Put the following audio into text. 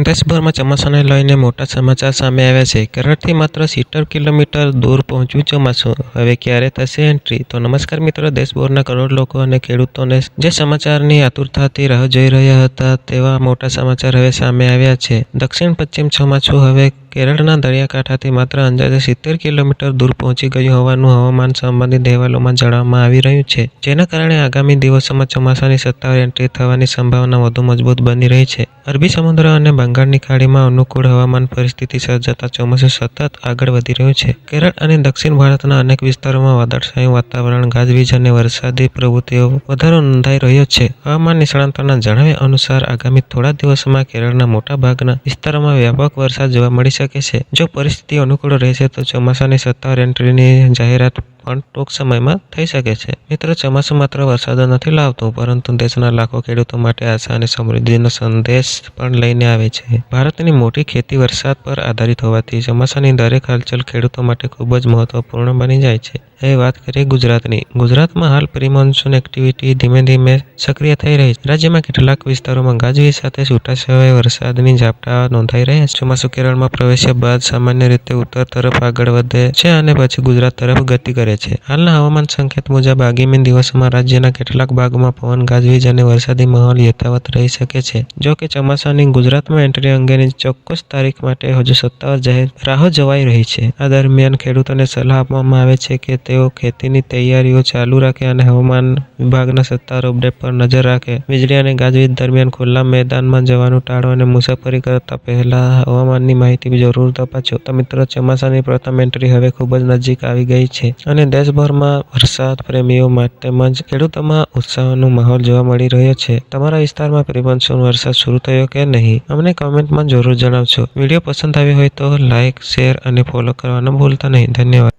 દેશભરમાં ચોમાસાને લઈને મોટા સમાચાર સામે આવ્યા છે. કેરળથી માત્ર 70 કિલોમીટર દૂર પહોંચ્યું ચોમાસું. હવે ક્યારે થશે એન્ટ્રી? તો નમસ્કાર મિત્રો, દેશભરના કરોડ લોકો અને ખેડૂતોને જે સમાચારની આતુરતાથી રાહ જોઈ રહ્યા હતા તેવા મોટા સમાચાર હવે સામે આવ્યા છે. દક્ષિણ પશ્ચિમ ચોમાસું હવે કેરળના દરિયાકાંઠાથી માત્ર અંદાજે 70 કિલોમીટર દૂર પહોંચી ગયું હોવાનું હવામાન સંબંધિત અહેવાલોમાં જણાવવામાં આવી રહ્યું છે. જેના કારણે આગામી દિવસોમાં ચોમાસાની સત્તાવાર એન્ટ્રી થવાની સંભાવના વધુ મજબૂત બની રહી છે. અરબી સમુદ્ર અને બંગાળની ખાડીમાં અનુકૂળ હવામાન પરિસ્થિતિ સર્જાતા ચોમાસું સતત આગળ વધી રહ્યું છે. કેરળ અને દક્ષિણ ભારતના અનેક વિસ્તારોમાં વાદળછાયું વાતાવરણ, ગાજવીજ અને વરસાદી પ્રવૃત્તિઓ વધારો નોંધાઈ રહ્યો છે. હવામાન નિષ્ણાતોના જણાવ્યા અનુસાર આગામી થોડા દિવસોમાં કેરળના મોટા ભાગના વિસ્તારોમાં વ્યાપક વરસાદ જોવા મળી શકે છે. જો પરિસ્થિતિ અનુકૂળ રહેશે તો ચોમાસાની સત્તાવાર એન્ટ્રીની જાહેરાત પણ ટૂંક સમયમાં થઈ શકે છે. મિત્રો, ચોમાસું માત્ર વરસાદ નથી લાવતું, પરંતુ દેશના લાખો ખેડૂતો માટે આશા અને સમૃદ્ધિનો સંદેશ પણ લઈને આવે છે. ભારતની મોટી ખેતી વરસાદ પર આધારિત હોવાથી ચોમાસાની દરેક હલચલ ખેડૂતો માટે ખૂબ જ મહત્વપૂર્ણ બની જાય છે. હવે વાત કરીએ ગુજરાતની. ગુજરાતમાં હાલ પ્રી મોન્સૂન એક્ટિવિટી ધીમે ધીમે સક્રિય થઈ રહી છે. રાજ્યમાં કેટલાક વિસ્તારોમાં ગાજવીજ સાથે છૂટાછવાયા વરસાદની ઝાપટા નોંધાઈ રહ્યા છે. ચોમાસું કેરળમાં પ્રવેશ્યા બાદ સામાન્ય રીતે ઉત્તર તરફ આગળ વધે છે અને પછી ગુજરાત તરફ ગતિ કરે છે. હાલના હવામાન સંકેત મુજબ આગામી દિવસોમાં રાજ્યના કેટલાક ભાગોમાં પવન, ગાજવીજ અને વરસાદી માહોલ યથાવત રહી શકે છે. જો કે ચોમાસાની ગુજરાતમાં એન્ટ્રી અંગેની ચોક્કસ તારીખ માટે હજુ સત્તાવાર રાહ જોવાઈ રહી છે. આ દરમિયાન ખેડૂતોને સલાહ આપવામાં આવે છે કે તેઓ ખેતીની તૈયારીઓ ચાલુ રાખે અને હવામાન વિભાગના સત્તાવાર અપડેટ પર નજર રાખે. વીજળી અને ગાજવીજ દરમિયાન ખુલ્લા મેદાનમાં જવાનું ટાળો અને મુસાફરી કરતા પહેલા હવામાનની માહિતી જરૂર તપાસો. તો મિત્રો, ચોમાસાની પ્રથમ એન્ટ્રી હવે ખૂબ જ નજીક આવી ગઈ છે અને દેશભરમાં વરસાદ પ્રેમીઓ તેમજ ખેડૂતોમાં ઉત્સાહનો માહોલ જોવા મળી રહ્યો છે. તમારા વિસ્તારમાં પ્રી મોન્સૂન વરસાદ શરૂ થયો કે નહીં? અમને કમેન્ટમાં જરૂર જણાવજો. વિડીયો પસંદ આવ્યો હોય તો લાઇક, શેર અને ફોલો કરવાનું ભૂલતા નહીં. ધન્યવાદ.